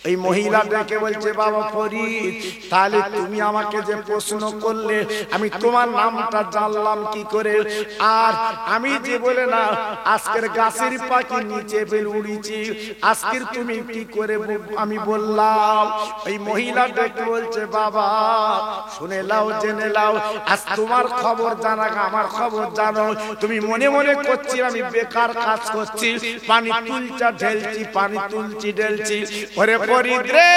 এই মহিলা ডেকে বলছে বাবা ফরিদ, তাহলে তুমি আমাকে যে প্রশ্ন করলে আমি তোমার নামটা জানলাম কি করে? আর আমি যে বলে না আজকের গাছের পাখি নিচে ফেল উড়িছি, আজকের তুমি কি করে আমি বললাম? এই মহিলা ডেকে বলছে বাবা শুনে লাও, জেনে লাও, আজ তোমার খবর জানা আমার খবর জানো। তুমি মনে মনে করছি আমি বেকার কাজ করছি, পানি তুলছা ঢেলছি, পানি তুলছি ঢেলছি। ওরে ফরিদ রে,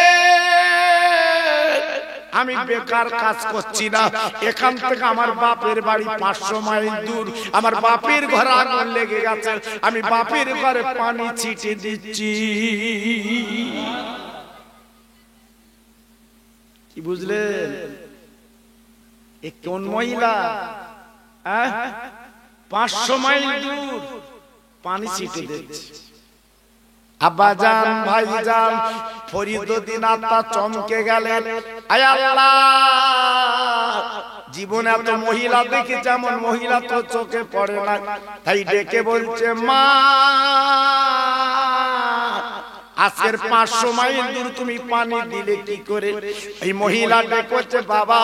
আমি বেকার কাজ করছি না। এখান থেকে আমার বাপের বাড়ি 500 মাইল দূর, আমার বাপের ঘরে আগুন লেগে গেছে, আমি বাপের ঘরে পানি ছিটিয়ে দিচ্ছি। কি বুঝলেন? এ কোন মহিলা? 500 মাইল দূর পানি ছিটিয়ে দিচ্ছে। আব্বাজান, ভাইজান, ফরিদউদ্দিন আত্মা চমকে গেলেন। আয় আল্লাহ, জীবনে এত মহিলা দেখি, যেমন মহিলা তো চোখে পড়ে না। তাই ডেকে বলছে মা, আজকের 500 মাইল দূর তুমি পানি দিলে কি করে? এই মহিলা ডেকে বাবা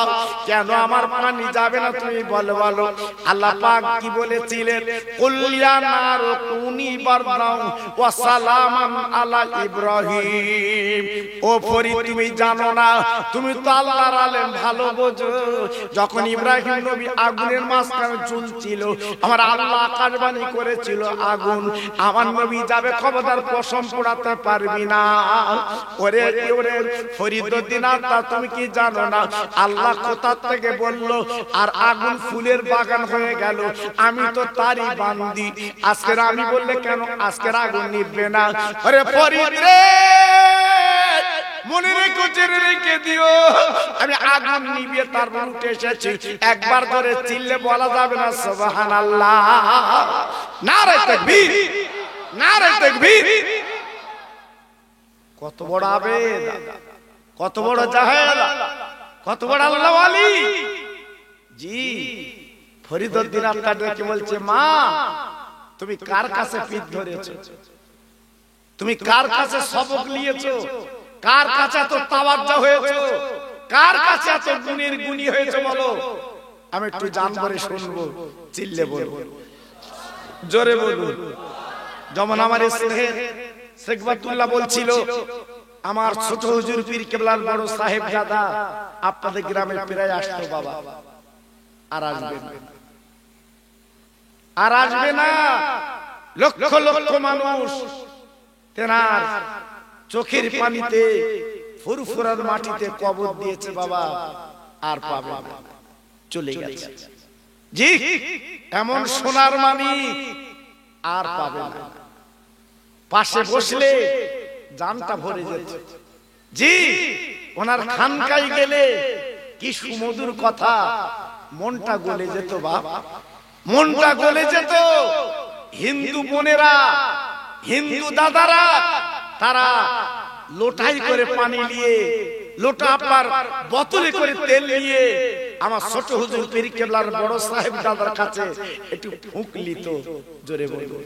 কেন আমার পানি যাবে না তুমি বলো বলো। আল্লাহ পাক কি বলেছিলেন? কুল ইয়া নার কুনি বারদাও ওয়া সালামান আলা ইব্রাহিম। ও ফরিদ, তুমি জানো না, তুমি তো আল্লাহর আলেম, ভালো বোঝো। যখন ইব্রাহিম নবী আগুনের মাঝখানে ঝুলছিল, আমার আল্লাহ আকাশবাণী করেছিল আগুন আমার নবী যাবে, খবরদার পশম পোড়াতে পারবি না। ওরে ওরে ফরিদউদ্দিন আত্মা, তুমি কি জানো না আল্লাহ কোথা থেকে বলল আর আগুন ফুলের বাগান হয়ে গেল? আমি তো তারই বান্দি, আজকের আমি বললে কেন আজকের আগুন নিভবে না? আরে ফরিদ রে, মনে রেখো, জেনে রেখে দিও, আমি আগুন নিভিয়ে তারপর উঠে এসেছি। একবার ধরে চিল্লে বলা যাবে না সুবহানাল্লাহ? নারে তাকবীর, নারে তাকবীর। কত বড় আবেদ, কত বড় জাহেল, কত বড় আল্লাহ ওয়ালি। জি, ফরিদউদ্দিন আত্মা ডেকে বলছে মা, তুমি কার কাছে পিঠ ধরেছো? তুমি কার কাছে সবক নিয়েছো? কার কাছে এত তাওয়াজ্জু হয়েছো? কার কাছে এত গুণের গুণী হয়েছো বলো? আমি একটু জানবো, শুনবো, চিল্লে বলবো, জোরে বলবো। যেমন আমার স্নেহের শেখ বাদুল্লাহ বলছিল, আমার ছোট হুজুর পীর কেবলার বড় সাহেব দাদা আপনাদের গ্রামে প্রায় আসতো বাবা, আর আসবে না, আর আসবে না। লক্ষ লক্ষ মানুষ তেনার চোখের পানিতে ফুরফুরার মাটিতে কবর দিয়েছে বাবা, আর পাবে না, চলে গেছে। জি, এমন সোনার মানিক আর পাবে না। পাশে বসলে জানটা ভরে যেত। জি, ওনার খানকায় গেলে কি সুমধুর কথা, মনটা গলে যেত বাবা, মনটা গলে যেত। হিন্দু বোনেরা, হিন্দু দাদারা, তারা লোটাই করে পানি নিয়ে, লোটা আপনার বোতলে করে তেল নিয়ে আমার ছোট হুজুর পীর কেবলার বড় সাহেব দাদার কাছে একটু ফুঁক নিত। জোরে বলবো।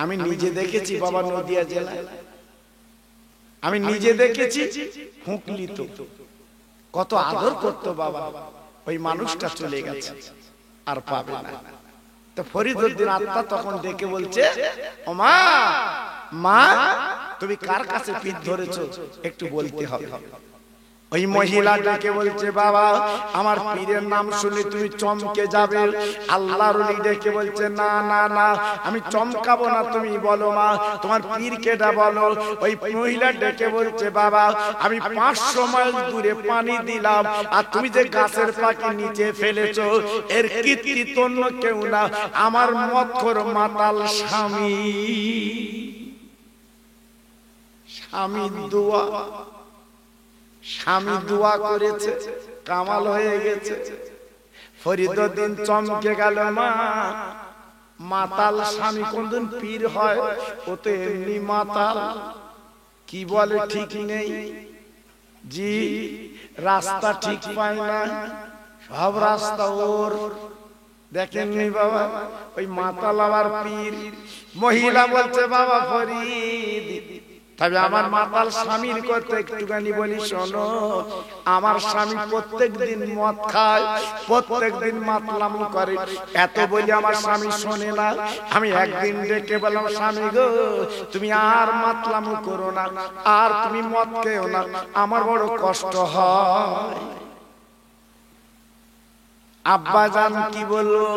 আমি নিজে দেখেছি বাবা, নদিয়া জেলায় আমি নিজে দেখেছি, ফুঁক নিত, কত আদর করতো বাবা। ওই মানুষটা চলে গেছে, আর পাবে না। তো ফরিদউদ্দিন আত্মা তখন ডেকে বলছে, ও মা, মা তুমি কার কাছে পিঠ ধরেছো একটু বলতে হবে। ওই মহিলা ডেকে বলছে বাবা, আমার পীরের নাম শুনে তুমি চমকে যাবে। আল্লাহর ওলি ডেকে বলছে না না না, আমি চমকাবো না, তুমি বলো মা তোমার পীর কেটা বলো। ওই মহিলা ডেকে বলছে বাবা, আমি 500 মাইল দূরে পানি দিলাম, আর তুমি যে গাছের পাখি নিচে ফেলেছো এর কীর্তি অন্য কেউ না, আমার মক্খর মাতাল স্বামী। স্বামী দোয়া, স্বামী দোয়া করেছে, কামাল হয়ে গেছে। ফরিদউদ্দিন চমকে গেল, মা মাতাল স্বামী কোনদিন পীর হয়? ও তো এমনি মাতাল, কি বলে ঠিক নেই। জি, রাস্তা ঠিক পায় না, সব রাস্তা ওর। দেখেননি বাবা, ওই মাতাল আবার পীর। মহিলা বলছে বাবা ফরিদ, তবে আমার মাতাল স্বামীর কথা একটুখানি বলি শোনো। আমার স্বামী প্রত্যেকদিন মদ খায়, প্রত্যেকদিন মাতলাম করে। এত বলি আমার স্বামী শোনে না। আমি একদিন ডেকে বললাম, স্বামী গো তুমি আর মাতলাম করো না, আর তুমি মদ খেও না, আমার বড় কষ্ট হয়। আব্বাজান কি বললো,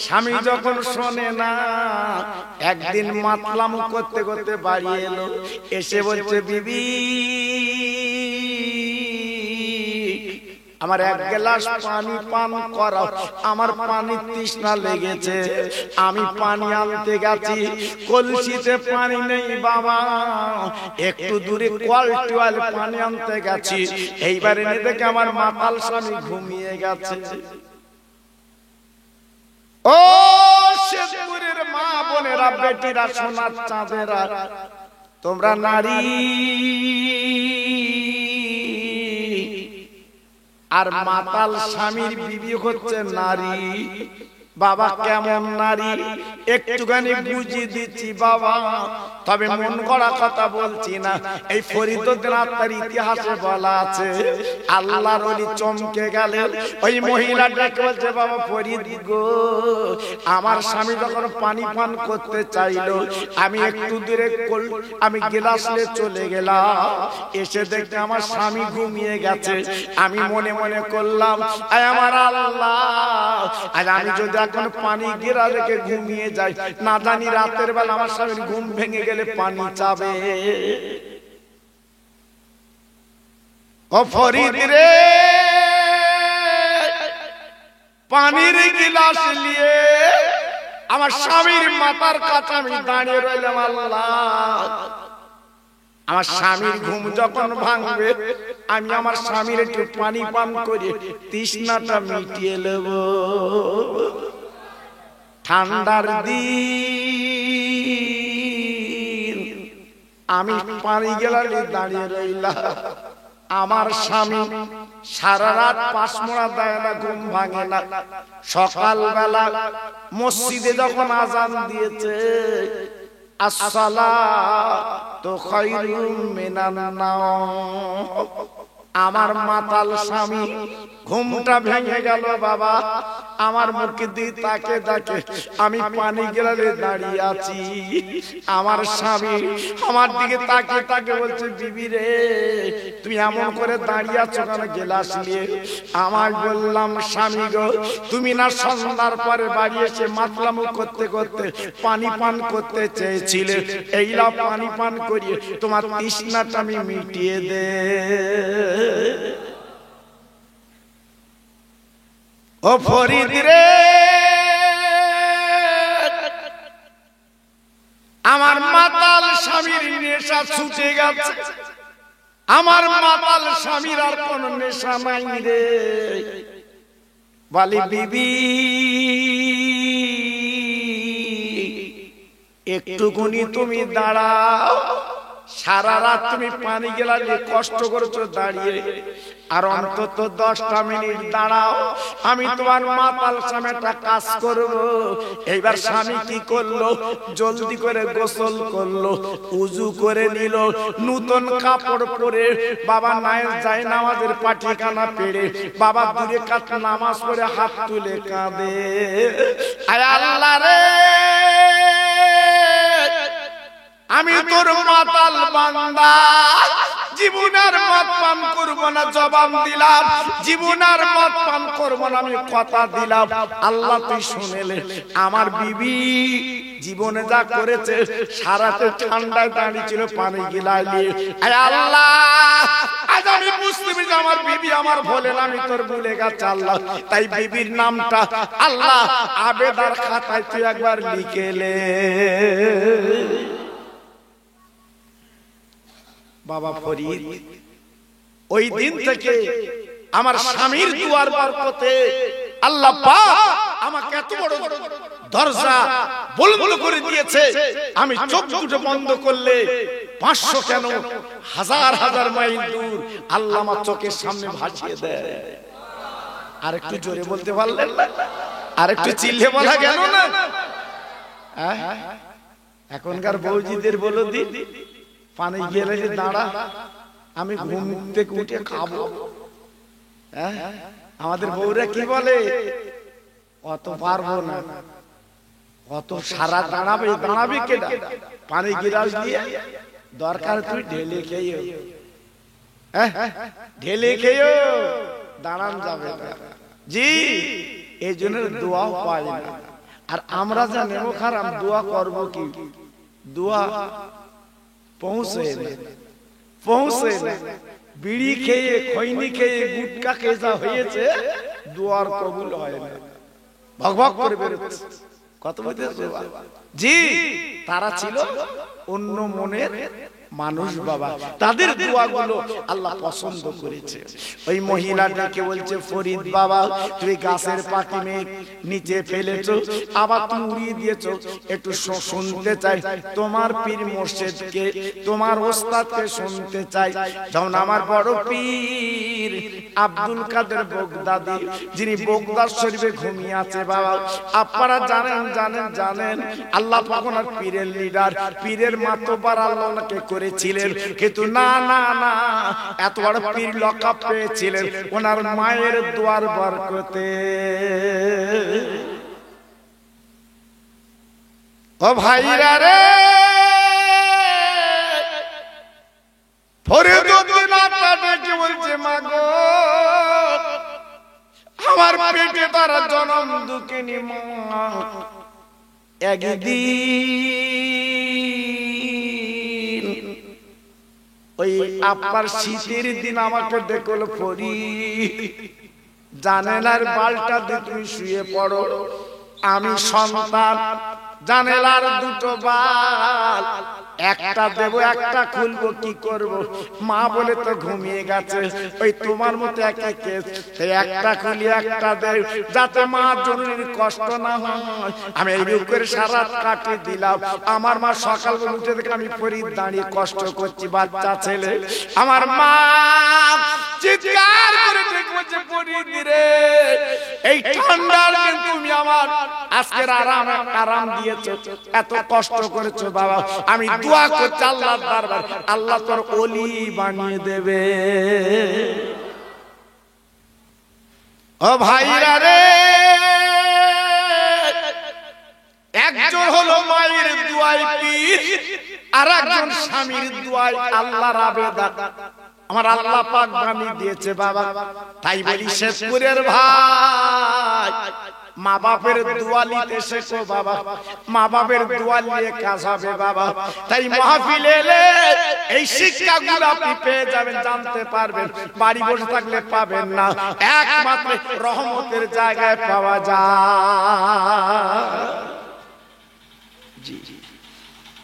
স্বামী যখন শোনে না, একদিন মাতলাম করতে করতে বাড়ি এলো, এসে বলছে বিবি আমার এক গ্লাস পানি পান করাও, আমার পানির তৃষ্ণা লেগেছে। আমি পানি আনতে গেছি, কলসিতে পানি নেই বাবা, একটু দূরে কল টিউবওয়েল পানি আনতে গেছি। এইবারে এনে দেখে আমার মাতাল স্বামী ঘুমিয়ে গেছে। ও শেরপুরের মা বোনেরা, বেটিরা, সোনার চাঁদেরা, তোমরা নারী আর মাতাল স্বামীর বিবি হচ্ছে নারী। বাবা কেমন নারী একটুখানি বুঝিয়ে দিচ্ছি বাবা, তবে মন গড়া কথা বলছি না। এই ফরিদুদ্দিনার ইতিহাসে বলা আছে, আল্লাহর ওলি চমকে গেলেন। ওই মহিলাটাকে বলছে, বাবা ফরিদ গো, আমার স্বামী যখন পানি পান করতে চাইলো, আমি একটু দূরে আমি গ্লাস নিয়ে চলে গেলাম, এসে দেখতে আমার স্বামী ঘুমিয়ে গেছে। আমি মনে মনে করলাম, আয় আমার আল্লাহ, আর আমি যদি এখন পানি গিরা রেখে ঘুমিয়ে যাই, না জানি রাতের বেলা আমার স্বামীর ঘুম ভেঙে গেলে পানি চাবে। ও ফরিদ রে, পানির গিলাস নিয়ে আমার স্বামীর মাথার কাছে আমি দাঁড়িয়ে রইলাম। আল্লাহ, আমার স্বামীর ঘুম যখন ভাঙবে, আমি আমার স্বামীর একটু পানি পান করে তৃষ্ণাটা মিটিয়ে নেব। ঠান্ডার দিন আমি পানি গেলালে দাঁড়িয়ে রইলাম। আমার স্বামী সারা রাত পাঁচমোড়া দেয় না, ঘুম ভাঙে না। সকালবেলা মসজিদে যখন আজান দিয়েছে, আসসালাতু খায়রুম মিনান নাওম, আমার মাতাল স্বামী ঘুমটা ভেঙে গেল বাবা। আমার মুখে দিয়ে তাকে তাকে আমি পানি গেলালে দাঁড়িয়ে আছি। আমার স্বামী আমার দিকে তাকে তাকে বলছে, বিবি রে তুমি এমন করে দাঁড়িয়ে আছো কেন গেলাস নিয়ে? আমার বললাম, স্বামী গো তুমি না সন্ধ্যার পরে বাড়ি এসে মাতলামু করতে করতে পানি পান করতে চেয়েছিলে, এইলা পানি পান করিয়ে তোমার তৃষ্ণাটা আমি মিটিয়ে দে। ও ফরিদ রে, আমার মাতাল স্বামীর নেশা ছুটে গেছে, আমার মাতাল স্বামীর আর কোন নেশা নাই রে। বলি বিবি একটুকুনি তুমি দাঁড়াও, সারা রাত তুমি পানি গেলালে কষ্ট করেছো দাঁড়িয়ে, আর অন্তত 10টা মিনিট দাঁড়াও, আমি তোমার মাতাল স্বামী একটা কাজ করব। এইবার স্বামী কি করলো, জলদি করে গোসল করলো, উজু করে নিল, নতুন কাপড় পরে বাবা নায়ের যায় নামাজের পাটিখানা পেড়ে বাবা দূরে কাত নামাজ পড়ে হাত তুলে কাঁদে, আয় আল্লাহ রে, আমি তোর মাতাল বান্দা, জীবনের মদ পান করব না, জবান দিলাম, জীবনের মদ পান করব না, আমি কথা দিলাম। আল্লাহ তুই শুনেলে, আমার বিবি জীবনে যা করেছে, সারাতে ঠান্ডায় দাঁড়িয়ে ছিল পানি গিলায় নিয়ে, আয় আল্লাহ আজ আমি বুঝতে পেরেছি আমার বিবি আমার ভোলে না, আমি তোর ভুলে গেছে আল্লাহ। তাই বিবির নামটা আল্লাহ আবেদার খাতায় তুই একবার লিখেলে। বাবা ফরিদ ওই দিন থেকে আমার স্বামীর দুয়ার বরকতে আল্লাহ পাক আমাকে এত বড় দরজা বুলবুল করে দিয়েছে, আমি চোখ দুটো বন্ধ করলে 500 কেন হাজার হাজার মাইল দূর আল্লাহ আমার চোখের সামনে ভাসিয়ে দেয়। আর একটু জোরে বলতে পারলেন না? আর একটু চিল্লে বলা গেল না? এখনকার বৌজিদের বলো দি, পানি গেলে দাঁড়া, আমি ঘুম থেকে উঠে খাবো। হ্যাঁ, আমাদের বউরা কি বলে, অত পারবো না, অত সারা দাঁড়াবে, দাঁড়াবি কেডা, পানি গিলাস দিয়ে দরকার তুই ঢেলে খেয়েও, ঢেলে খেয়েও দাঁড়ান যাবে না। জি, এই জন্য দোয়াও পাই না। আর আমরা যা নেবো খারাপ, দোয়া করবো কি, দোয়া পৌঁছে না, পৌঁছে না। বিড়ি খেয়ে, খৈনি খেয়ে, গুটকা খেয়ে যা হয়েছে, দোয়ার কবুল হয় না, ভগভগ করে বেরোচ্ছে। কত বুঝেছো? জি, তারা ছিল অন্য মনের মানুষ বাবা, তাদের দোয়াগুলো আল্লাহ পছন্দ করেছে। ওই মহিলাটাকে বলছে, ফরিদ বাবা তুই গাছের পাখি মেঘ নিচে ফেলেছো, আবার তুমি উড়িয়ে দিয়েছো, একটু শুনতে চাই তোমার পীর মুর্শিদকে, তোমার ওস্তাদকে শুনতে চাই। যেমন আমার বড় পীর আব্দুল কাদের বগদাদি, যিনি বগদাদ শরীফে ঘুমিয়ে আছে বাবা। আপনারা জানেন জানেন জানেন, আল্লাহ পাক ওনার পীরের লিডার, পীরের মাতবার আল্লাহ ওনাকে করেছিলেন। কিন্তু না না না, এত বড় পীর লকাব পেয়েছিলেন ওনার মায়ের দোয়ার বরকতে। ও ভাইরা রে, ফরিদুদ্দিন আপনাকে বলছে, মা গো আমার পেটে তারা জন্ম দুঃখিনী মা, একদিন ওই আপনার শীতের দিন আমাকে দেখল, ফরিদ জানেলার বালটা দিয়ে তুমি শুয়ে পড়ো, আমি সন্তান, জানেলার দুটো বাল, একটা দেব একটা খুলবো, কি করব? মা বলে তো ঘুমিয়ে গেছে, ওই তোমার মতো একটা কেস, একটা খুলি একটা দেব, যাতে মা জরুরির কষ্ট না হয়। আমি এই করে সারা কাটে দিলাম। আমার মা সকালবেলা উঠে দেখে আমি ফরিদ দাঁড়িয়ে কষ্ট করছি, বাচ্চা ছেলে। আমার মা চিৎকার করে বলছে, ফরিদ রে এই ঠান্ডার দিন তুমি আমার আজকের আরাম দিয়েছো, এত কষ্ট করেছো বাবা, আমি দোয়া করছি আল্লাহর দরবার, আল্লাহ তোর ওলি বানিয়ে দেবে। ও ভাইরা রে, একজন হলো মায়ের দোয়ায় পীর, আর একজন স্বামীর দোয়ায় আল্লাহর আবেদন। আমার আল্লাহ পাক বানিয়ে দিয়েছে বাবা। তাই বলি শেষপুরের ভাই, মা বাপের দোয়া নিতে শেখো বাবা, মা বাপের দোয়া নিয়ে কাজ হবে বাবা। তাই মাহফিলে এলে এই শিক্ষাগুলো আপনি পেয়ে যাবেন, জানতে পারবেন। বাড়ি বসে থাকলে পাবেন না, একমাত্র রহমতের জায়গায় পাওয়া যায়। জি,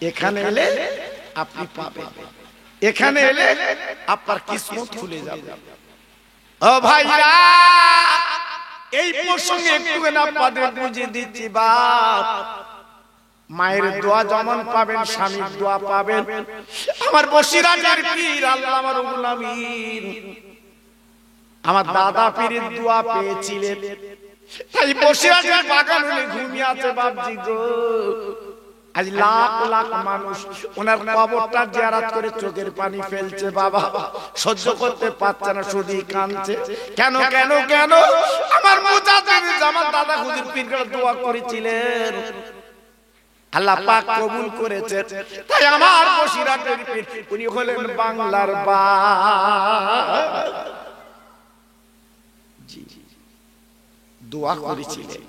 এখানে এলে আপনি পাবেন, এখানে এলে আপনার কিসমত খুলে যাবে। ও ভাইরা, এই প্রসঙ্গে একটু আপনাদের বুঝিয়ে দিচ্ছি বাপ, মায়ের দোয়া যেমন পাবেন, স্বামীর দোয়া পাবেন। আমার বসিরাটের পীর আল্লামা রুহুল আমিন আমার দাদা পীরের দোয়া পেয়েছিলেন। তাই বসিরাটের বাগানে ঘুমিয়ে আছে বাপজি গো। আজ লাখ লাখ মানুষ ওনার কবরটা জিয়ারত করে চোখের পানি ফেলছে বাবা, সহ্য করতে পারছে না, শুধু কাঁদছে। কেন কেন কেন? আমার মুজাদ্দিদ জামান দাদা হুজুর পীরকে দোয়া করেছিলেন, আল্লাহ পাক কবুল করেছে। তাই আমার বসিরাটের পীর উনি হলেন বাংলার দোয়া করেছিলেন,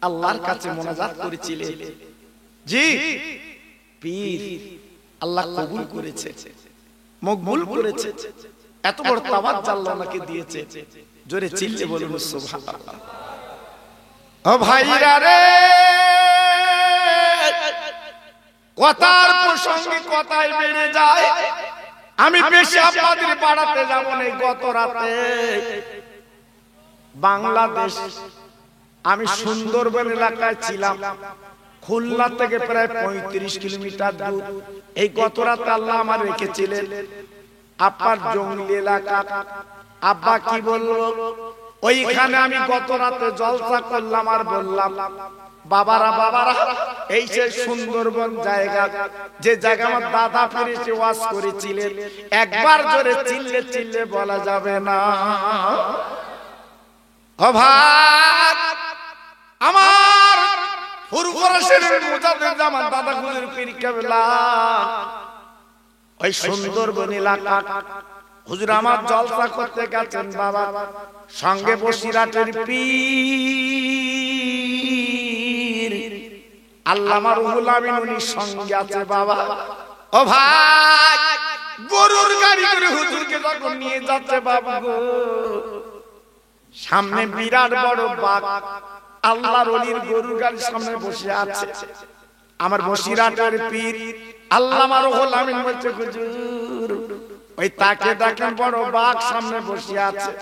আল্লাহর কাছে মোনাজাত করেছিলেন। জি, পীর আল্লাহ কবুল করেছে, মকবুল করেছে। এত বড় তাওয়াজ্জুহ আল্লাহ ওনাকে দিয়েছে। জোরে চিল্লে বলুন সুবহানাল্লাহ। ও ভাইরা রে, কথার প্রসঙ্গে কথাই বেড়ে যায়। আমি বেশি আপনাদের বাড়াতে যাব না। গত রাতে বাংলাদেশ, আমি সুন্দরবন এলাকায় ছিলাম, খুলনা থেকে প্রায় 35 কিলোমিটার দূর। এই গত রাতে আল্লাহ আমার রেখেছিলেন আপনার জঙ্গলি এলাকা। আব্বা কি বললো, ওইখানে আমি গত রাতে জলসা করলাম আর বললাম বাবারা বাবারা, এই যে সুন্দরবন জায়গা, যে জায়গা আমার দাদা ফিরেছে ওয়াজ করেছিলেন, একবার জোরে চিল্লে চিল্লে বলা যাবে না। ও ভাই আমার ফুরফুরাশের মুজাদ্দিদ আমার দাদা হুজুর পীর কেবলা ওই সুন্দরবন এলাকা হুজুর আমার জলসা করতে গেছেন বাবা, সঙ্গে বসিরহাটের পীর আল্লামা রুহুল আমিন উনি সঙ্গে আছে বাবা। ও ভাই গরুর গাড়ি করে হুজুরকে যখন নিয়ে যাচ্ছে বাবা গো, সামনে বিরাট বড় বাঘ আল্লাহর ওলির গরুর গাড়ির সামনে বসে আছে। আমার বসিরহাটের পীর আল্লামা রুহুল আমিন বলছে হুজুর ওই তাকে দেখেন বড় বাঘ সামনে বসে আছে।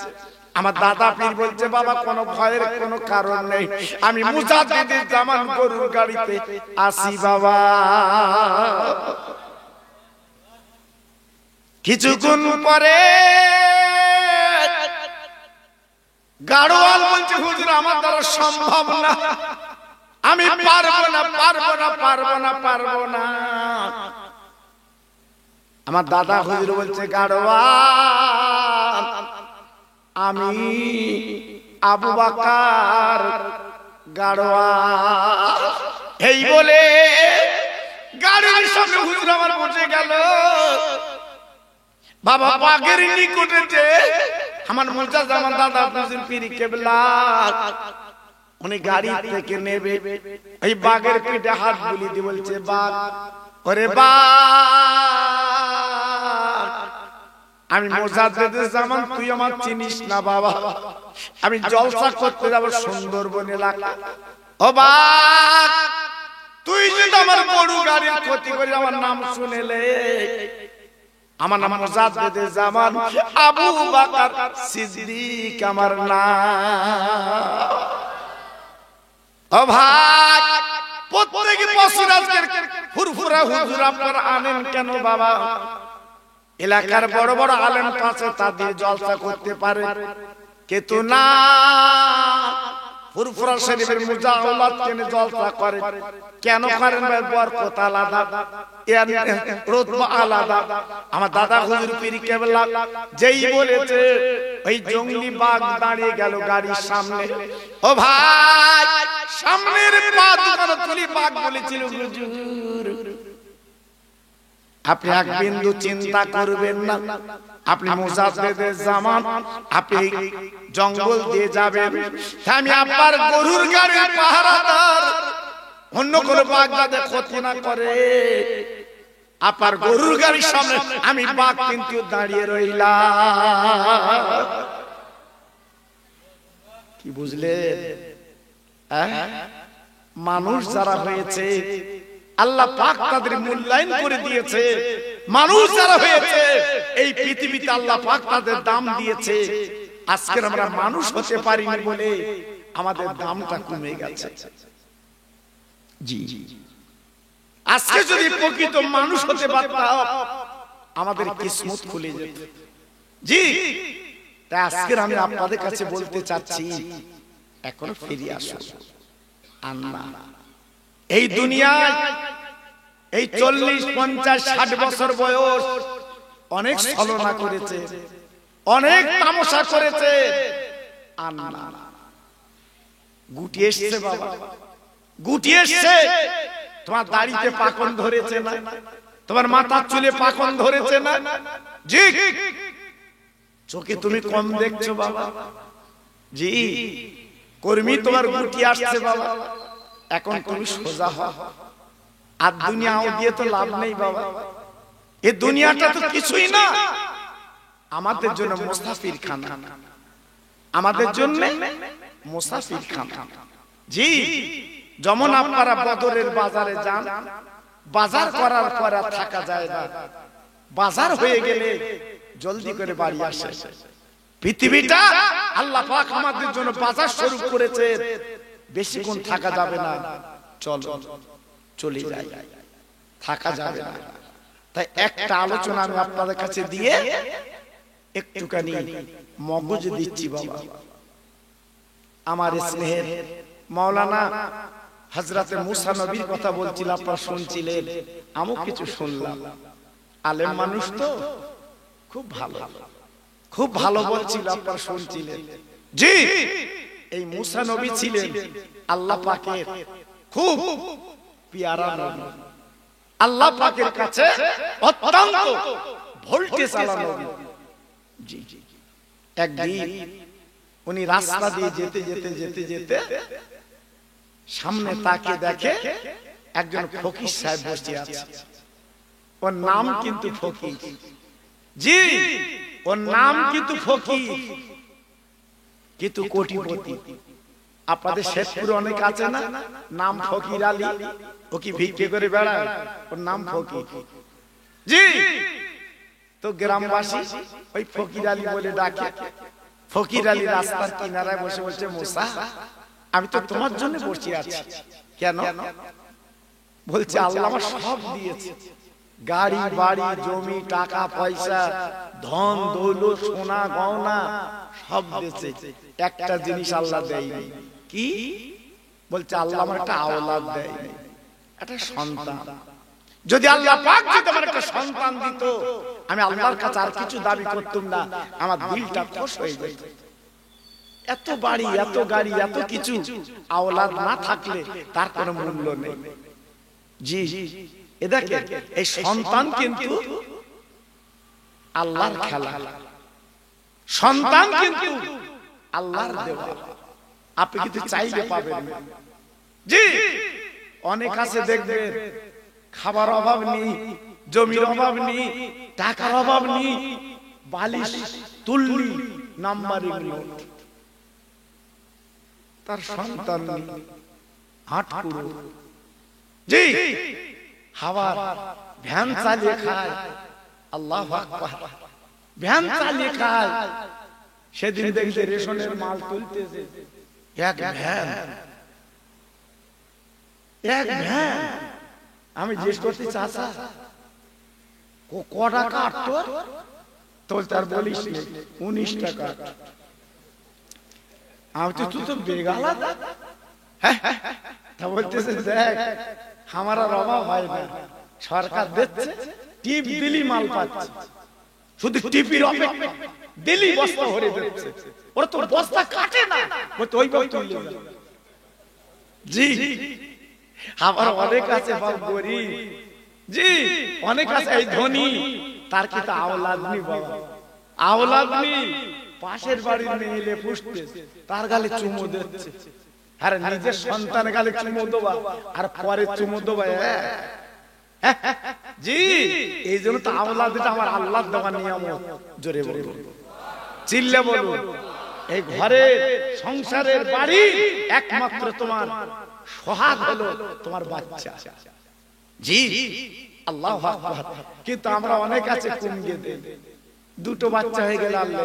আমার দাদা পীর বলছে বাবা কোনো ভয়ের কোনো কারণ নেই, আমি মুজাদ্দিদের জামান গরুর গাড়িতে আসি বাবা। কিছুক্ষণ পরে গাড়োয়াল বলছে হুজুর আমার দ্বারা সম্ভব না, আমি পারবো না পারবো না পারবো না পারবো না। আমার দাদা হুজুর বলছে গাড়োয়াল আমি আবু বকর গাড়োয়াল। এই বলে গাড়ির সামনে হুজুর আমার বসে গেল বাবা। বাঘের নিকটে আমার মুজাদ্দিদ আমার দাদা হুজুর পীর কেবলা উনি গাড়ি থেকে নেবে, এই বাঘের পিঠে হাত বুলিয়ে দিয়ে বলছে বাঘ ওরে বাঘ আমি মুজাদ্দিদের জামান, তুই আমার চিনিস না বাবা, আমি জলসা করতে যাব সুন্দরবন এলাকা। ও বাঘ তুই যদি আমার গরু গাড়ির ক্ষতি করে আমার নাম শুনেলে, আমার নাম মুজাদ্দিদের জামান আবু বকর সিদ্দিক আমার নাম। ও ভাই প্রত্যেক বছর আজকের ফুরফুরা হুজুর আপনারা আনেন কেন বাবা? এলাকার বড় বড় আলেম পাশে তাদের জলসা করতে পারে, কিন্তু না ফুরফুরা শরীফের মুজাওয়ালাত কেন জলসা করে? কেন করেন ভাই? বরকত আলাদা, এর রতবা আলাদা। আমার দাদা হুজুর পীর কেবলা যেই বলেছে ওই জঙ্গলি বাঘ দাঁড়িয়ে গেল গাড়ির সামনে। ও ভাই সামনের পা দুটো তুলি বাঘ বলেছিল হুজুর আপনি এক বিন্দু চিন্তা করবেন না, আপনি মুজাদ্দিদের জামান, আপনি জঙ্গল দিয়ে যাবেন, আমি আপনার গরুর গাড়ির পাহারাদার, অন্য কোনো বাঘ যাতে ক্ষতি না করে। আপনার গরুর গাড়ির সামনে আমি বাঘ কিন্তু দাঁড়িয়ে রইলাম। কি বুঝলে? মানুষ যারা হয়েছে আল্লাহ পাক তাদের মূল্যায়ন করে দিয়েছে। মানুষ যারা হয়েছে এই পৃথিবীতে আল্লাহ পাক তাদের দাম দিয়েছে। আজকে আমরা মানুষ হতে পারিনি বলে আমাদের দামটা কমে গেছে। জি আজকে যদি প্রকৃত মানুষ হতে পারতাম আমাদের কিসমত খুলে যেত। জি তাই আজকে আমি আপনাদের কাছে বলতে চাচ্ছি এখনো ফিরে আসুন। আল্লাহ এই দুনিয়ায় এই 40, 50, 60 বছর বয়স অনেক ছলনা করেছে, অনেক তামাশা করেছে। আল্লাহ গুটি এসছে বাবা, গুটি এসছে। তোমার দাড়িতে পাকন ধরেছে না, তোমার মাথার চুলে পাকন ধরেছে না, জি চোখে তুমি কম দেখছো বাবা, জি কর্মী তোমার গুটি আসছে বাবা। এখন তুমি সোজা হও, আর দুনিয়াও দিয়ে তো লাভ নেই বাবা। এই দুনিয়াটা তো কিছুই না, আমাদের জন্য মুসাফির খানা, আমাদের জন্য মুসাফির খানা। জি যেমন আপনারা বদরের বাজারে যান, বাজার করার পর আর থাকা যায় না, বাজার হয়ে গেলে জলদি করে বাড়ি আসে। পৃথিবীটা আল্লাহ পাক আমাদের জন্য বাজার স্বরূপ করেছে, বেশিক্ষণ থাকা যাবে না, চলো চলে যাই, থাকা যাবে না। তাই একটা আলোচনা আমি আপনাদের কাছে দিয়ে একটুখানি মগজ দিচ্ছি বাবা। আমার স্নেহের মাওলানা হযরতে মুসা নবীর কথা বলছিল, আপনারা শুনছিলেন, আমিও কিছু শুনলাম। আলেম মানুষ তো খুব ভালো, খুব ভালো বলছিল, আপনারা শুনছিলেন। জি, এই মুসা নবী ছিলেন আল্লাহ পাকের খুব পিয়ারা নবী, আল্লাহ পাকের কাছে অত্যন্ত ভোল্টেজ আলা নবী। জি, একদিন উনি রাস্তা দিয়ে যেতে যেতে যেতে যেতে সামনে তাকে দেখে একজন ফকির সাহেব বসে আছে। ওর নাম কিন্তু ফকির। জি, ওর নাম কিন্তু ফকির, কিন্তু কোটিপতি। আপনাদের শেখপুরে অনেক আছে না নাম ফকির আলী, ও কি ভিক্ষে করে বেড়ায়? ওর নাম ফকির। জি, তো গ্রামবাসী ওই ফকির আলী বলে ডাকে। ফকির আলী রাস্তার কিনারায় বসে বলছে, মুসা, আমি তো তোমার জন্য বসে আছি। কেন? বলছে, আল্লাহ আমার সব দিয়েছে, গাড়ি বাড়ি জমি টাকা পয়সা ধন দৌলত সোনা গয়না সব দিয়েছে, একটা জিনিস আল্লাহ দেয়নি। কি? বলছে, আল্লাহ আমার একটা আওলাদ দেয়নি, একটা সন্তান। যদি আল্লাহ পাক যদি আমার একটা সন্তান দিত, আমি আল্লাহর কাছে আর কিছু দাবি করতাম না, আমার দিলটা খুশ হয়ে যেত। এত বাড়ি এত গাড়ি এত কিছু, আওলাদ না থাকলে তার কোনো মূল্য নেই। জি, এ দেখেন, এই সন্তান কিন্তু আল্লাহর খেলা, সন্তান কিন্তু আল্লাহর দেওয়া। আপনি কিন্তু চাইলে পাবেন না। জি, অনেক আছে দেখবেন, খাবার অভাব নেই, জমির অভাব নেই, টাকার অভাব নেই, বালিশ তুললি নাম্বারিং নোট, তার সন্তান নেই, হাটকুড়ো। জি, হাওয়ার ভ্যান চালিয়ে খায়, আল্লাহু আকবার, ভ্যান চালিয়ে খায়। সেদিন দেখতে রেশনের মাল তুলতেছে, এক ভ্যান, এক ভ্যান। আমি জিজ্ঞেস করতে, চাচা ক টাকা তোর? তো তার বলিস 19 টাকা। আমি তো তুই তো বেগালা। তা বলতেছে, দেখ আমার আর অভাব হয় না, সরকার দিচ্ছে, টিপ দিলি মাল পাচ্ছে, শুধু টিপির অপেক্ষা, দিলি বস্তা ভরে দিচ্ছে। ওরা তো বস্তা কাটে না, বলতে ওই বাবু তুই। জি, আমার অনেক আছে বাবু গরিব। জি, অনেক আছে এই ধনী, তার কি তো আওলাদ নেই বাবা, আওলাদ নেই। পাশের বাড়ির মেয়ে পুষতে, তার গালে চুমো দিচ্ছে। আরে নিজের সন্তান গালে চুমো দেবা আর পরে চুমো দেবা। জি, এই জন্য তো আওলাদটা আমার আল্লাহর দেওয়া নিয়ামত। জোরে বলুন, চিল্লে বলুন। এই ঘরের সংসারের বাড়ি একমাত্র তোমার সোহাগ হলো তোমার বাচ্চা। জি, আল্লাহু আকবার। কিন্তু আমরা অনেক আছে কমিয়ে দেই, দুটো বাচ্চা হয়ে গেল আল্লাহ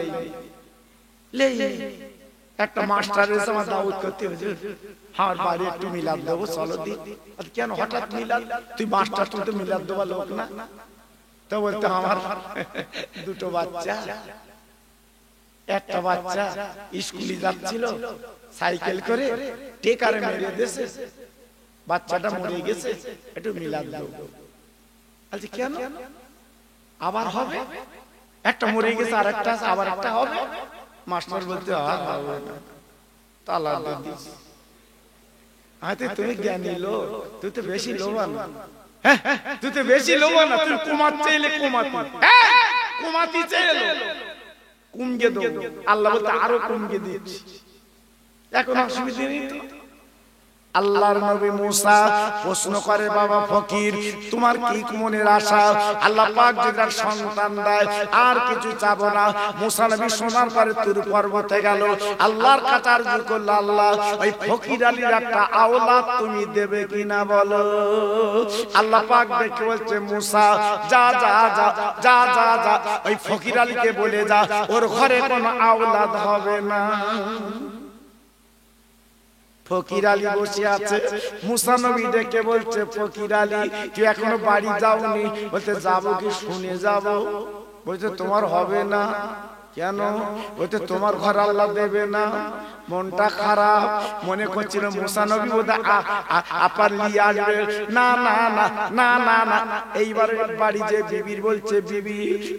লেই। একটা মাস্টার এসে আমার দাওয়াত করতে, হুজুর আমার বাড়ি একটু মিলাদ দেবো, চলো দি। কেন হঠাৎ মিলাদ? তুই মাস্টার, তুই তো মিলাদ দেওয়া লোক না। তো বলতে, আমার দুটো বাচ্চা, একটা বাচ্চা স্কুলে যাচ্ছিল সাইকেল করে, টেকারে মেরে দিয়েছে, বাচ্চাটা মরে গেছে, একটু মিলাদ দেবো। বলছি, কেন? আবার হবে? একটা মরে গেছে, আর একটা আবার একটা হবে। মাস্টার বলতে, আর হবে না, তালা দিয়ে দিস। আরে তুমি জ্ঞানী লোক, তুই তো বেশি লোভা না। হ্যাঁ, তুই তো বেশি লোভা না, তুই কুমার চাইলে কুমাতি, কুমাতি চাইলে কুমগে দেবো। আল্লাহ বলতে, আরো কুমগে দিচ্ছি, এখন অসুবিধা নেই তো। আল্লাহর নবী মুসা প্রশ্ন করে, বাবা ফকির, তোমার কি মনের আশা? আল্লাহ পাক যদি সন্তান দেয় আর কিছু চাবো না। মুসা নবী শোনার পরে তুর পর্বতে গেল, আল্লাহর কাছে আরজি করল, আল্লাহ ওই ফকির আলীর একটা আওলাদ তুমি দেবে কিনা বলো। আল্লাহ পাক দেখে বলছে, মুসা যা যা যা যা যা যা, ওই ফকির আলীকে বলে যা, ওর ঘরে কোনো আওলাদ হবে না। ফকির আলী বসে আছে, মুসা নবী ডেকে বলছে, ফকির আলী তুই এখনো বাড়ি যাওনি? বলতে, যাবো কি শুনে যাবো। বলছে, তোমার হবে না। কেন? বলতে, তোমার ঘর আল্লাহ দেবে না। মনটা খারাপ, মনে করছিল মুসা নবী বোধহয় আপার নিয়ে আসবে। না না না না না না, এইবার বাড়ি যে বিবির বলছে, বিবি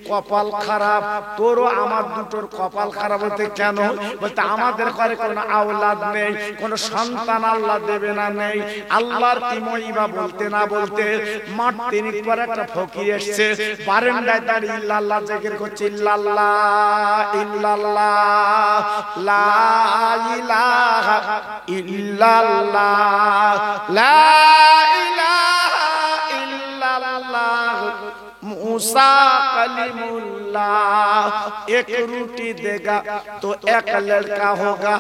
কপাল খারাপ, তোরও আমার দুটোর কপাল খারাপ হতে কেন? বলতে আমাদের ঘরে কোনো আওলাদ নেই, কোনো সন্তান আল্লাহ দেবে না, নেই। আল্লাহর কি মহিমা বলতে না বলতে মাঠ তিনিক পর একটা ফকির এসছে, বারান্দায় দাঁড়িয়ে ইল্লাল্লাহ জিকির করছে, ইল্লাল্লাহ ইল্লাল্লাহ লা ইলাহা ইল্লাল্লাহ লা ইলাহা ইল্লাল্লাহ मूसा कलीमुल्लाह। एक रोटी देगा तो एक लड़का होगा,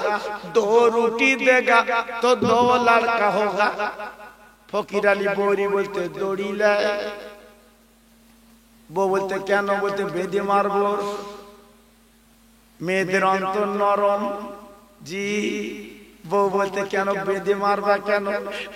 दो रोटी देगा तो दो लड़का होगा। फकीर अली बोरी बोलते दौड़ी ले, वो बोलते क्या न बोलते बेदे मारबो, मेয়েদের অন্তর নরম জি। বউ বলতে কেন বেঁধে মারবা কেন?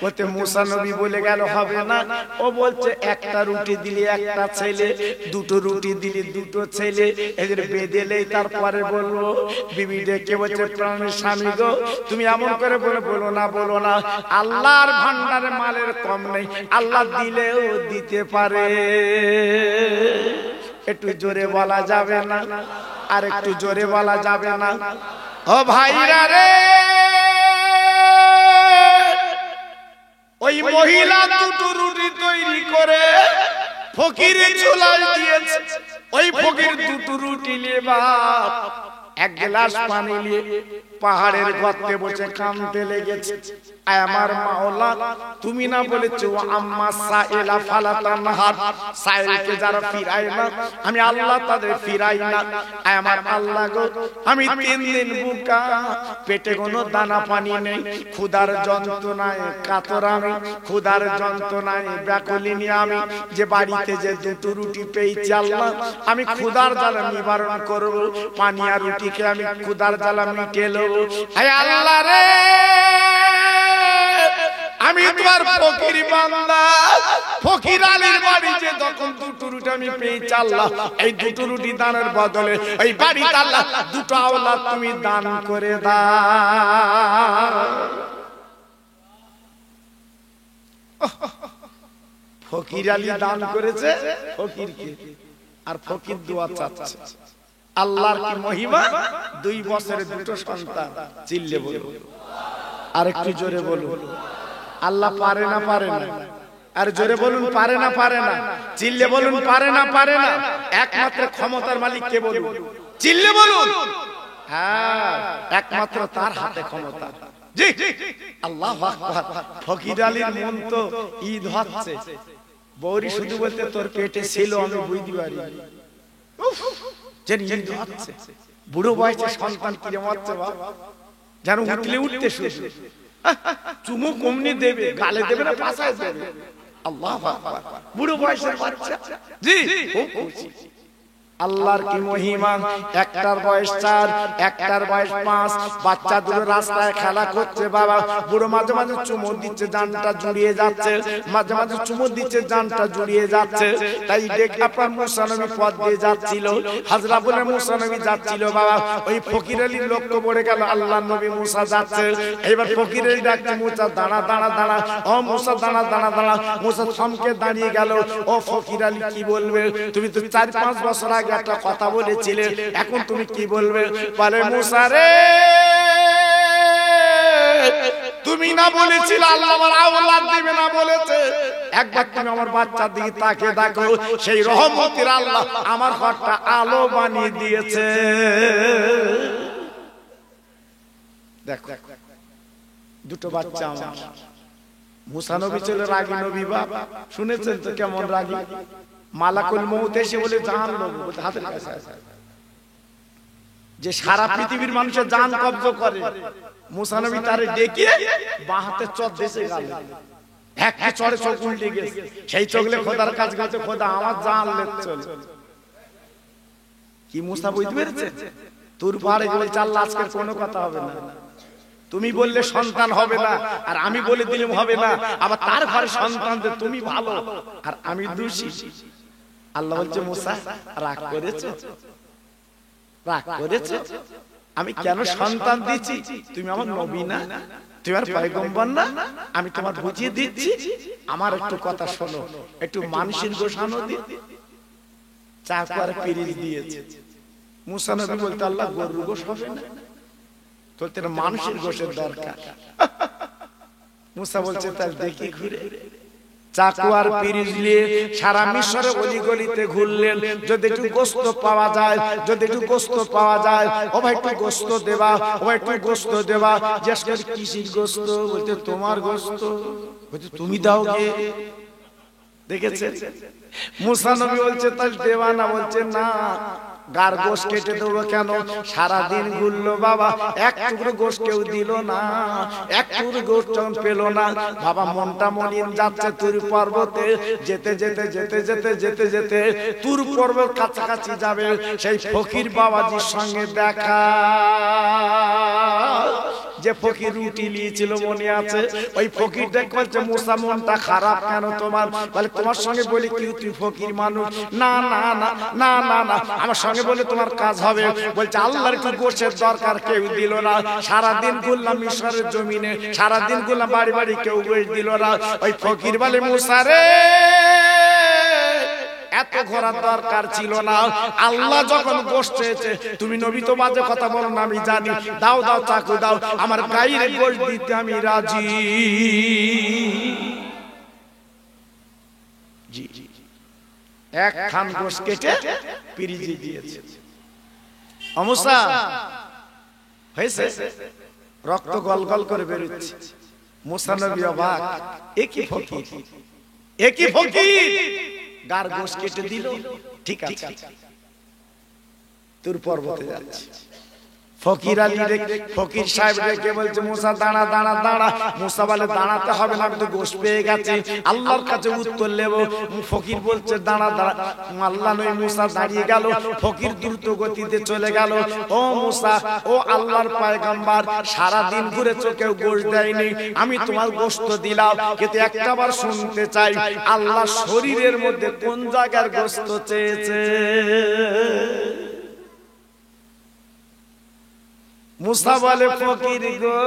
বলতে মুসা নবী বলে গেল হবে না। ও বলছে একটা রুটি দিলে একটা ছেলে, দুটো রুটি দিলে দুটো ছেলে, এদের বেঁধেলেই তারপরে বলবো। বিবি ডেকে বলছে প্রাণের স্বামী গো, তুমি এমন করে বলো না, বলো না। আল্লাহর ভান্ডারে মালের কম নেই, আল্লাহ দিলেও দিতে পারে। একটু জোরে বলা যাবে না? আর একটু জোরে বলা যাবে না? ও ভাইরা রে, ওই মহিলা দুটো রুটি তৈরি করে ফকিরের ঝোলায় দিয়েছে। ওই ফকির দুটো রুটি নিয়ে বাপ এক গ্লাস পানি নিয়ে পাহাড়ের গর্তে বসে কাঁদতে লেগেছে। আয় আমার মাওলা, তুমি না বলেছো আম্মা সাইলা ফালা তানহার, সাইলকে যারা ফিরায় না আমি আল্লাহ তাদের ফিরাই না। আয় আমার আল্লাহ গো, আমি 3 দিন বুকা, পেটে কোনো দানা পানি নেই, ক্ষুধার যন্ত্রণায় কাতর আমি, ক্ষুধার যন্ত্রণায় ব্যাকুলিনী আমি, যে বাড়িতে যে দুটো রুটি পেয়েছি আল্লাহ, আমি ক্ষুধার জ্বালা নিবারণ করব, পানি আর রুটিকে আমি ক্ষুধার জ্বালা মিটিয়ে নেব। আয় আল্লাহ রে, আমি তোমার ফকির বান্দা, ফকির আলীর বাড়িতে যখন দুটো রুটি আমি পেয়েছি আল্লাহ, এই দুটো রুটি দানের বদলে এই বাড়িতে আল্লাহ দুটো আওলাদ তুমি দান করে দাও। ফকির আলী দান করেছে ফকিরকে, আর ফকির দোয়া চাচ্ছে। আল্লাহর কি মহিমা! 2 বছরে দুটো সন্তান। চিল্লে বলুন, আর একটু জোরে বলুন। আল্লাহ পারে না পারে না? আর জোরে বলুন পারে না পারে না? চিল্লে বলুন পারে না পারে না? একমাত্র ক্ষমতার মালিক কে বলুন? চিল্লে বলুন। হ্যাঁ, একমাত্র তার হাতে ক্ষমতা। জি আল্লাহু আকবার। ফকির আলীর মন তো ঈদ হচ্ছে। বৌরি শুধু বলতে তোর পেটে ছিল আমি বুঝতে পারি, যে ঈদ হচ্ছে। বুড়ো বয়সে সন্তান কিরম হচ্ছে বাবা, যেন উঠলে উঠতে শুরু, চুমু কমনি দেবে, গালে দেবে না পাশায় দেবে। আল্লাহু আকবার। বুড়ো বয়সের বাচ্চা, জি খুব খুশি। আল্লাহর কি মহিমা! একটার বয়স 4, একটার বয়স 5, বাচ্চা দুটো রাস্তায় খেলা করছে বাবা। বুড়ো মাঝে মাঝে চুমু দিচ্ছে, জানটা জুড়িয়ে যাচ্ছে, মাঝে মাঝে চুমু দিচ্ছে, জানটা জুড়িয়ে যাচ্ছে। তাই দেখে আপনার মুসা নবী পথ দিয়ে যাচ্ছিল, হাজরা বলে মুসা নবী যাচ্ছিল বাবা। ওই ফকির আলীর লক্ষ্য পড়ে গেল আল্লাহর নবী মুসা যাচ্ছে। এবার ফকির আলী ডাকছে, মুসা দাঁড়া দাঁড়া দাঁড়া, ও মুসা দাঁড়া দাঁড়া দাঁড়া। মুসা থমকে দাঁড়িয়ে গেল। ও ফকির আলী কি বলবে? তুমি 4-5 বছর আগে একটা কথা বলেছিলে, এখন তুমি কি বলবে? বলে মুসা রে, তুমি না বলেছিলে আল্লাহ আমার আওলাদ দিবে না বলেছে, একবার তুমি আমার বাচ্চার দিকে তাকিয়ে দেখো, সেই রহমতের আল্লাহ আমার ঘরটা আলো বানিয়ে দিয়েছে। দেখো দুটো বাচ্চা আমার। মুসা নবী ছিল রাগী নবী বাপ, শুনেছেন তো কেমন রাগী। মালাকুল মউত এসে বলে জান নেবো, হাতের কাছে যে সারা পৃথিবীর মানুষের জান কব্জ করে। মুসা নবী তারে ডেকে বাঁ হাতে চট দেশে গেল, একটা চড়ে চোখ উল্টে গেছে। সেই চোখলে খোদার কাজ গেছে, খোদা আমার জান লেট চল। কি মুসা বুঝতে পেরেছে? তোর পারে বলছে আল্লাহ আজকে কোনো কথা হবে না, তুমি বললে সন্তান হবে না, আর আমি বলে দিলাম হবে না। আবার তার ঘরে সন্তান দে, তুমি ভালো আর আমি দোষী। আল্লাহ বলছে মুসা রাগ করেছো? রাগ করেছো? আমি কেন সন্তান দিচ্ছি? তুমি আমার নবী না, তুমি আর পয়গম্বর না? আমি তোমার বুঝিয়ে দিচ্ছি, আমার একটু কথা শোনো। একটু মানুষের গোশানো দি। চাকু আর পিরিচ দিয়েছে। মুসা নবী বলতে, আল্লাহ গরুর গোশ হবে না, তোর তো মানুষের গোশের দরকার। মুসা বলছে, তাহলে দেখি ঘুরে। চাকু আর পিরিচ নিয়ে সারা মিশরে অলিগলিতে ঘুরলেন, যদি একটু গোশত পাওয়া যায়, যদি একটু গোশত পাওয়া যায়, ও ভাই একটু গোশত দেবা, ও ভাই একটু গোশত দেবা। জিজ্ঞেস করে, কিসের গোশত? বলতে, তোমার গোশত। বলতে, তুমি দাও গে। দেখেছেন? মুসা নবী বলছে, তাহলে দেবা না? বলছে, না। গার গোশ কেটে দেবো কেন? সারাদিন ঘুরলো বাবা, এক টুকরো গোশ কেউ দিল না, এক টুকরো গোশ যখন পেল না, বাবা মনটা মলিন যাচ্ছে। তুর পর্বতে যেতে যেতে যেতে যেতে যেতে যেতে তুর পর্বত কাছাকাছি যাবে, সেই ফকির বাবাজির সঙ্গে দেখা। যে ফকির রুটি নিয়েছিল মনে আছে? ওই ফকির দেখ বলছে, মুসা মনটা খারাপ কেন তোমার? বলে, তোমার সঙ্গে বলি কি তুই ফকির মানুষ? না না না না না না, আমার সঙ্গে বলে তোমার কাজ হবে। বলছে, আল্লাহর একটু গোশের দরকার, কেউ দিল না। সারাদিন ঘুরলাম মিশরের জমিনে, সারাদিন ঘুরলাম বাড়ি বাড়ি, কেউ গোশ দিল না। ওই ফকির বলে, মুসা রে, এত ঘোরার দরকার ছিল না। আল্লাহ যখন গোশ চেয়েছে, তুমি নবী তো বাজে কথা বলো না, আমি জানি। দাও দাও, চাকু দাও, আমার গায়ের গোশ দিতে আমি রাজি। জি জি, এক খান গোশ কেটে পিরিজি দিয়েছে। মুসা হয়েছে, রক্ত গলগল করে বেরোচ্ছে। মুসা নবী অবাক, একই ফকির, একই ফকির, গার গোশ কেটে দিল। ঠিক আছে, তুর পর্বতে যাচ্ছে। ফকির আলী ফকির সাহেব রেখে বলছে, মুসা দাঁড়া দাঁড়া দাঁড়া। মুসা বলে, দাঁড়াতে হবে না, আমি তো গোশ পেয়ে গেছি, আল্লাহর কাছে উত্তর নেব। ফকির বলছে, দাঁড়া দাঁড়া। আল্লাহ নয়, মুসা দাঁড়িয়ে গেল। ফকির দ্রুত গতিতে চলে গেল। ও মুসা, ও আল্লাহর পয়গম্বর, সারাদিন ঘুরে চোখেও গোশ দেয়নি, আমি তোমার গোশত দিলাম, কিন্তু একটাবার শুনতে চাই, আল্লাহ শরীরের মধ্যে কোন জায়গার গোশত চেয়েছে? মুসা বলে, ফকির গো,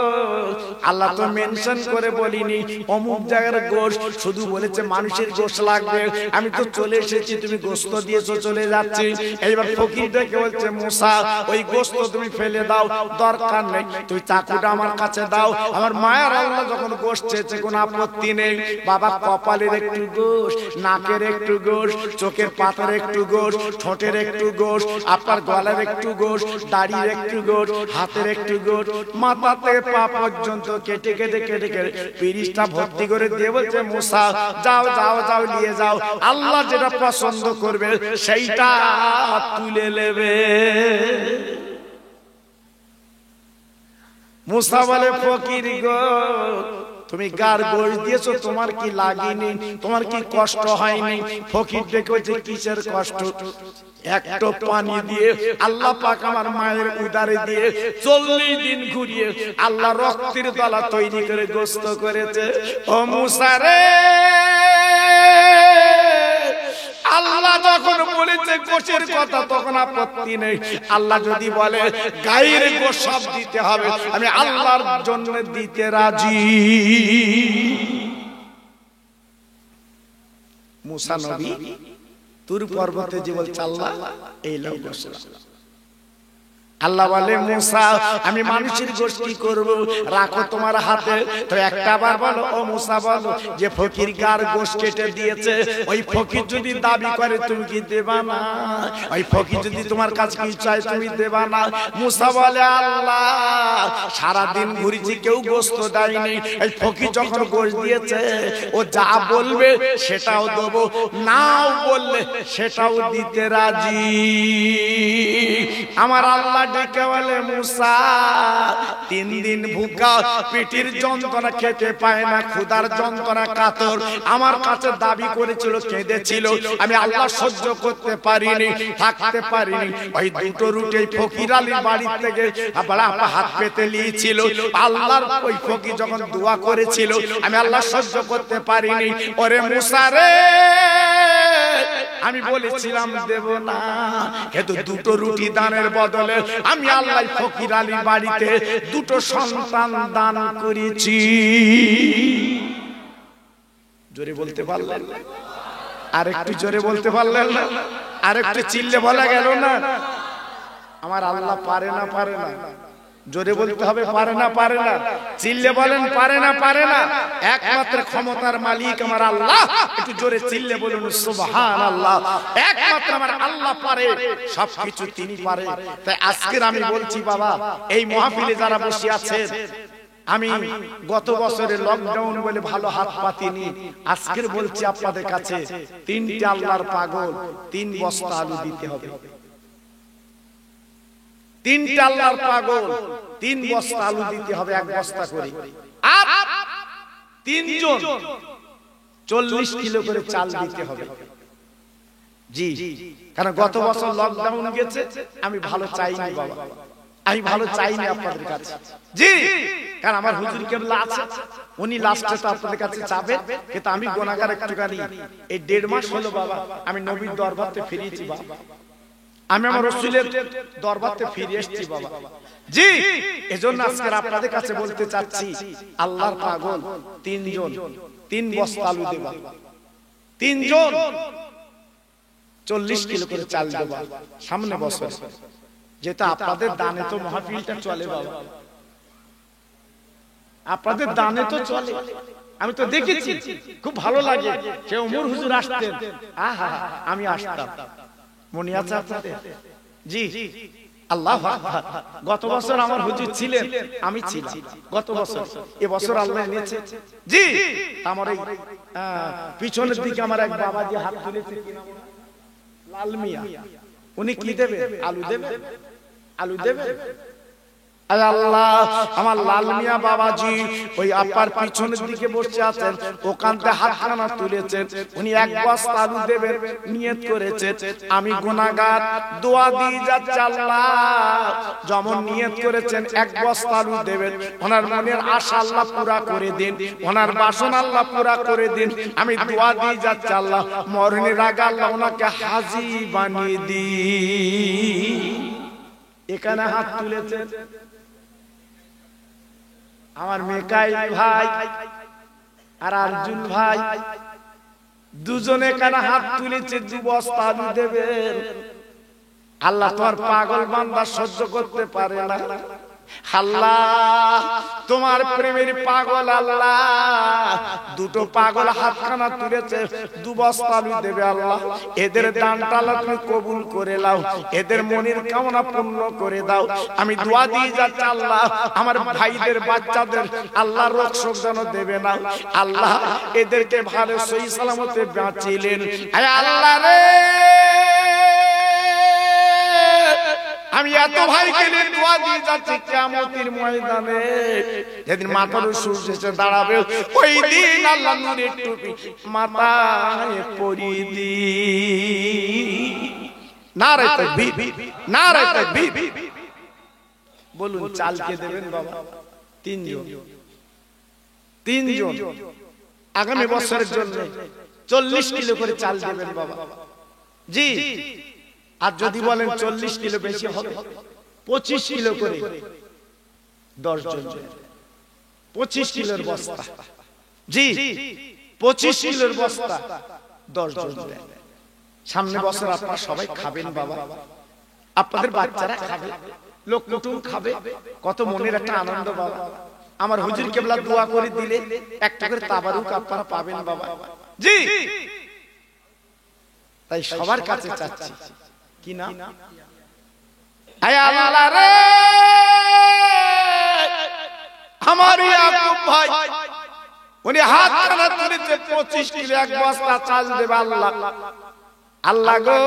আল্লাহ তো মেনশন করে বলিনি অমুক জায়গার গোশ, শুধু বলেছে মানুষের গোশ লাগবে। আমি তো চলে এসেছি, তুমি গোশত দিয়েছো, চলে যাচ্ছি। এইবার ফকির ডেকে বলছে, মুসা, ওই গোশত তুমি ফেলে দাও, দরকার নেই, তুমি চাকুটা আমার কাছে দাও। আমার মায়ের আল্লাহ যখন গোশ চেয়েছে, কোনো আপত্তি নেই। বাবা, কপালের একটু গোশ, নাকের একটু গোশ, চোখের পাতার একটু গোশ, ঠোঁটের একটু গোশ, আপনার গলার একটু গোশ, দাড়ির একটু গোশ, হাতে একটু গোশ, মাথা থেকে পা পর্যন্ত কেটে কেটে কেটে কেটে পিরিচটা ভর্তি করে দিয়ে বলছে, মুসা যাও যাও যাও, নিয়ে যাও, আল্লাহ যেটা পছন্দ করবে সেইটা তুলে নেবে। মুসা বলে, ফকির গো, তুমি গার গোশ দিয়েছো, তোমার কি লাগেনি? তোমার কি কষ্ট হয়নি? ফকির ডেকে বলছে, কিসের কষ্ট? একটু পানি দিয়ে আল্লাহ পাক আমার মায়ের উদারে দিয়ে 40 দিন ঘুরিয়ে আল্লাহ রক্তের দলা তৈরি করে গোশত করেছে। ও মুসা রে, আল্লাহ যখন বলেছে গোশের কথা, তখন আপত্তি নেই। আল্লাহ যদি বলে গায়ের গোশ সব দিতে হবে, আমি আল্লাহর জন্য দিতে রাজি। মুসা নবী তুর পর্বতে যে বলছে, আল্লাহ এই লোক গোশ। আল্লাহ বলে, মুসা, আমি মানুষের গোশ কি করব? রাখো তোমার হাতে। তো একটা বার বলো, ও মুসা বলো, যে ফকির গার গোশ কেটে দিয়েছে, ওই ফকির যদি দাবি করে, তুমি কি দেবা না? ওই ফকির যদি তোমার কাছে কি চায়, তুমি দেবা না? মুসা বলে, আল্লাহ, সারাদিন ঘুরেছি, কেউ গোশত দেয়নি, এই ফকির যখন গোশ দিয়েছে, ও যা বলবে সেটাও দেবো, নাও বললে সেটাও দিতে রাজি। আমার আল্লাহ ডেকে বলে, মুসা, 3 দিন ভুকা, পেটের যন্ত্রণা, খেতে পায় না, ক্ষুধার যন্ত্রণা, কাতর, আমার কাছে দাবি করেছিল, কেঁদেছিল, আমি আল্লাহ সহ্য করতে পারিনি, থাকতে পারিনি। ওই দুটো রুটি ফকির আলীর বাড়ি থেকে হাত পেতে নিয়েছিল। আল্লাহর ওই ফকির যখন দোয়া করেছিল, আমি আল্লাহ সহ্য করতে পারিনি। ওরে মুসা রে, আমি বলেছিলাম দেব না, কিন্তু দুটো রুটি দানের বদলে আমি আল্লাহ ফকির আলীর বাড়িতে দুটো সন্তান দান করেছি। জোরে বলতে পারলেন? আর একটু জোরে বলতে পারলেন না? আর একটু চিল্লে বলা গেল না? আমার আল্লাহ পারে না? পারে না? জোরে বলতে হবে পারে না? পারে না? চিল্লে বলেন পারে না? পারে না? একমাত্র ক্ষমতার মালিক আমার আল্লাহ। একটু জোরে চিল্লে বলুন সুবহানাল্লাহ। একমাত্র আমার আল্লাহ পারে, সবকিছু তিনি পারে। তাই আজকের আমি বলছি বাবা, এই মাহফিলে যারা বসে আছেন, আমি গত বছরে লকডাউন বলে ভালো হাত পাতিনি, আজকের বলছি আপনাদের কাছে, তিনটে আল্লাহর পাগল 3 বস্তা আলু দিতে হবে। তিনটা আল্লাহর পাগল 3 বস্তা আলু দিতে হবে, 1 বস্তা করে। আর 3 জন 40 কিলো করে চাল দিতে হবে। জি, কারণ গত বছর লকডাউন গেছে, আমি ভালো চাইনি বাবা, আমি ভালো চাইনি আপনাদের কাছে। জি, কারণ আমার হুজুর কেবলা আছে, উনি লাস্টে তো আপনাদের কাছে চাবেন, কিন্তু আমি গুনাহগার একটুখানি। এই 1.5 মাস হলো বাবা আমি নবীর দরবারতে ফিরেছি বাবা, আমি আমার রাসূলের দরবারতে ফিরে এসেছি বাবা। জি, এজন্য আজকে আপনাদের কাছে বলতে চাচ্ছি, আল্লাহর পাগল 3 জন 3 বস্তা আলু দেবা, 3 জন 40 কিলো করে চাল দেবা সামনে বছর। যেটা আপনাদের দানে তো মাহফিলটা চলে বাবা, আপনাদের দানে তো চলে। আমি তো দেখেছি, খুব ভালো লাগে। সে ওমর হুজুর আসতেন, আহা আমি আসতাম, মনে আছে আপনাদের? জি, আল্লাহু আকবার। গত বছর আমার হুজুর ছিলেন, আমি ছিলাম গত বছর। এবছর আল্লাহ এনেছে। জি, আমার এই পিছনের দিকে আমার এক বাবাজি হাত তুলেছে, লাল মিয়া। উনি কি দেবে? আলু দেবে, আলু দেবে। আল্লাহ, আমার লাল মিয়া বাবাজি ওই আপার পিছনের দিকে বসে আছেন, ওখান থেকে হাতখানা তুলেছেন, উনি 1 বস্তা আলু দেবেন নিয়ত করেছেন। আমি গুনাহগার, দোয়া দিয়ে যাচ্ছি আল্লাহ, যেমন নিয়ত করেছেন 1 বস্তা আলু দেবেন, ওনার মনের আশা আল্লাহ পুরা করে দিন, ওনার বাসনা আল্লাহ পুরা করে দিন। আমি দোয়া দিয়ে যাচ্ছি আল্লাহ, মরণের আগে আল্লাহ ওনাকে হাজী বানিয়ে দিন। এখানে হাত তুলেছেন আমার মেকাইল ভাই আর আরজুল ভাই, দুজনে কানে হাত তুলেছে, 2 বস্তা আলু দেবেন। আল্লাহ তোমার পাগল বান্দা সহ্য করতে পারে না। আল্লাহ তোমার প্রেমের পাগল আল্লাহ, দুটো পাগল হাতখানা তুলেছে, 2 বস্তা আলু দেবে আল্লাহ। এদের দানটা আল্লাহ তুমি কবুল করে নাও, এদের মনের কামনা পূর্ণ করে দাও। আমি দোয়া দিয়ে যাচ্ছি আল্লাহ, আমার ভাইদের বাচ্চাদের আল্লাহ রোগ শোক যেন দেবে না আল্লাহ, এদেরকে ভালো সহি সালামতে বাঁচিলেন। আয় আল্লাহ রে, আমি এত ভাইকে নিয়ে দোয়া দিয়ে যাচ্ছি, কিয়ামতের ময়দানে যেদিন মাথার সূর্য এসে দাঁড়াবে, ওই দিন আল্লাহ নূরের টুপি মাথায় পরিয়ে দিন। নারে তাকবীর, নারে তাকবীর। বলুন চাল কে দেবেন বাবা? 3 জন, 3 জন আগামী বছরের জন্য 40 কিলো করে চাল দেবেন বাবা। জি, আর যদি বলেন 40 কিলো বেশি হবে, 25 কিলো করে 10 জন, 25 কিলোর বস্তা। জি, 25 কিলোর বস্তা 10 জন। সামনে বছর আপনারা সবাই খাবেন বাবা, আপনাদের বাচ্চারা খাবে, লোক কুটুম খাবে, কত মনের একটা আনন্দ বাবা। আমার হুজুর কেবলা দোয়া করে দিলে একটা করে তাবারুক আপনারা পাবেন বাবা। জি, তাই সবার কাছে চাচ্ছি, কি না? আয় আল্লাহ রে, আমার ইয়াকুব ভাই উনি হাত খানা তুলেছে, 25 কিলো 1 বস্তা চাল দেবে আল্লাহ। আল্লাহ গো,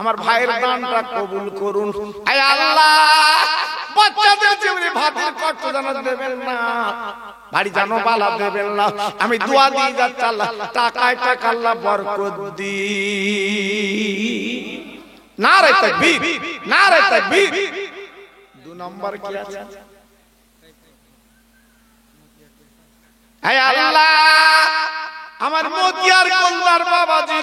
আমার ভাইয়ের দানটা কবুল করুন। আয় আল্লাহ, বাচ্চাদের জীবনে ভাতের কষ্ট যেন দেবেন না, বাড়ি যেন বালা দেবেন না। আমি দোয়া দিয়ে যাচ্ছি আল্লাহ, টাকায় টাকা আল্লাহ বরকত দিন। নারে তাকবীর, নারে তাকবীর। 2 নম্বর কি আছে? আয় আল্লাহ, আমার মতিয়ার কল্যার বাবাজি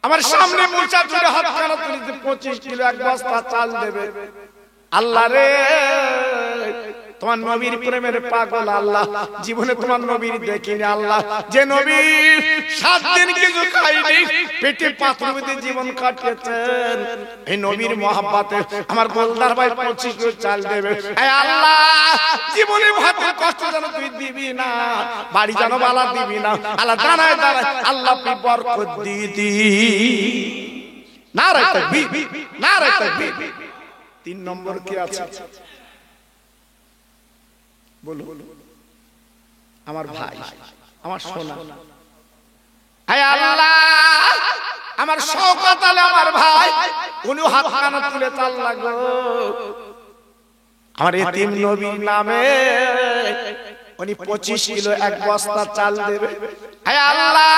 আমার সামনে মুছা জুড়ে হাত খানা তুলিতে 25 কিলো এক বস্তা চাল দেবে। আল্লাহ রে তোমার নবীর প্রেমের পাগল আল্লাহ, জীবনে তোমার নবীর দেখিনি আল্লাহ, যে নবী 7 দিন কিছু খাইনি পেটে পাথর বেঁধে জীবন কাটিয়েছেন, এই নবীর মহব্বতে আমার গোলদার ভাই 25 কিলো চাল দেবে। এই আল্লাহ জীবনে ভাতে কষ্ট যেন তুই দিবি না, বাড়ি যেন বালা দিবি না আল্লাহ, দাঁড়ায় দাঁড়ায় আল্লাহ তুই বরকত দিদি। নারে তাকবীর, নারে তাকবীর। 3 নম্বর কি আছে বলো? আমার ভাই, আমার সোনা, হে আল্লাহ আমার শওকত আলী আমার ভাই, উনি হাত কানা তুলে চাল লাগো আমার এতিম নবীর নামে, উনি 25 কিলো এক বস্তা চাল দেবে। হে আল্লাহ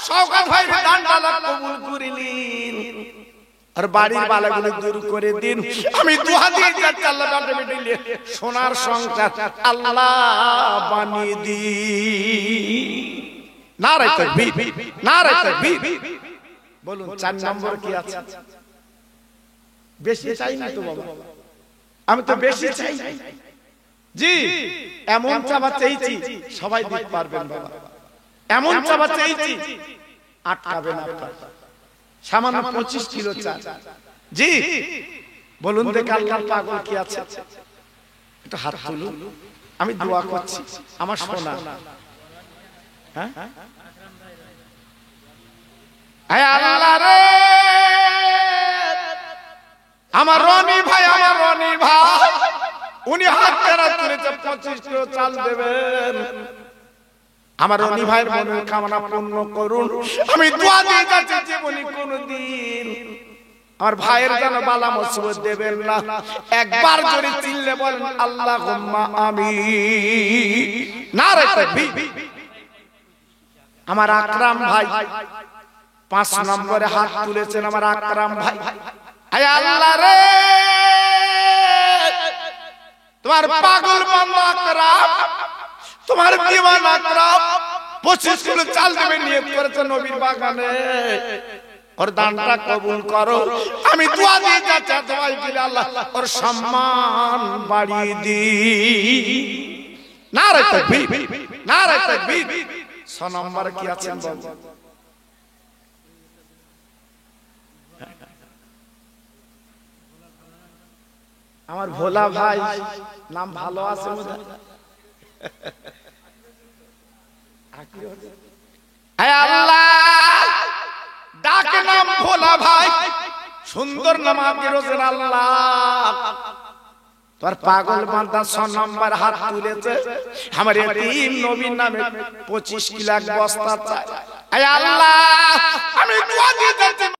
শওকত ভাই দানটা কবুল করিলেন, আর বাড়ির বালাগুলো দূর করে দিন। আমি দুহাত দিয়ে যাচ্ছি আল্লাহ বাটে বেটে সোনার সংসার আল্লাহ বানিয়ে দিন। নারে তাকবীর, নারে তাকবীর। বলুন 4 নম্বর কি আছে? বেশি চাই না তো বাবা, আমি তো বেশি চাই জি, এমন চাবা চাইছি সবাই দিতে পারবেন বাবা, এমন চাবা চাইছি আটকাবেন আপনারা। সামান্য 25 কিলো চাল জি, বলুন দেখে আল্লাহর পাগল কি আছে? একটু হাত তুলুন, আমি দোয়া করছি আমার সোনা। হ্যাঁ হে আল্লাহ রে আমার রনি ভাই, আমার রনি ভাই উনি হাত ধরে তুলেছে 25 কিলো চাল দেবেন। আমার রনি ভাইয়ের মনের কামনা পূর্ণ করুন। আমি দোয়া দিয়ে যাচ্ছি জীবনে কোনদিন আমার ভাইয়ের যেন বালা মুসিবত দেবেন না। একবার জোরে চিল্লে বলেন আল্লাহুম্মা আমিন। নারে তাকবীর। আমার আকরাম ভাই 5 নম্বরে হাত তুলেছেন, আমার আকরাম ভাই। হে আল্লাহ রে তোমার পাগল বান্দা আকরাম, তোমার দিওয়ানা আকরাম 25 কিলো চাল দেবে নিয়ত করেছে নবীর বাগানে, ওর দানটা কবুল করো। আমি দোয়া দিয়ে যাচ্ছি দোয়াই দিলে আল্লাহ ওর সম্মান বাড়িয়ে দিন। নারে তাকবীর, নারে তাকবীর। 6 নম্বর কি আছেন বাবা? আমার ভোলা ভাই নাম ভালো আছে মনে হয়। হে আল্লাহ ডাকে নাম ভোলা ভাই, সুন্দর নাম আপনি রোজেন আল্লাহ। তোর পাগল বান্দা 6 নম্বর হাত তুলেছে, আমার এতিম নবীর নামে 25 কিলো এক বস্তা চাই। হে আল্লাহ আমি দোয়া দিয়ে যাচ্ছি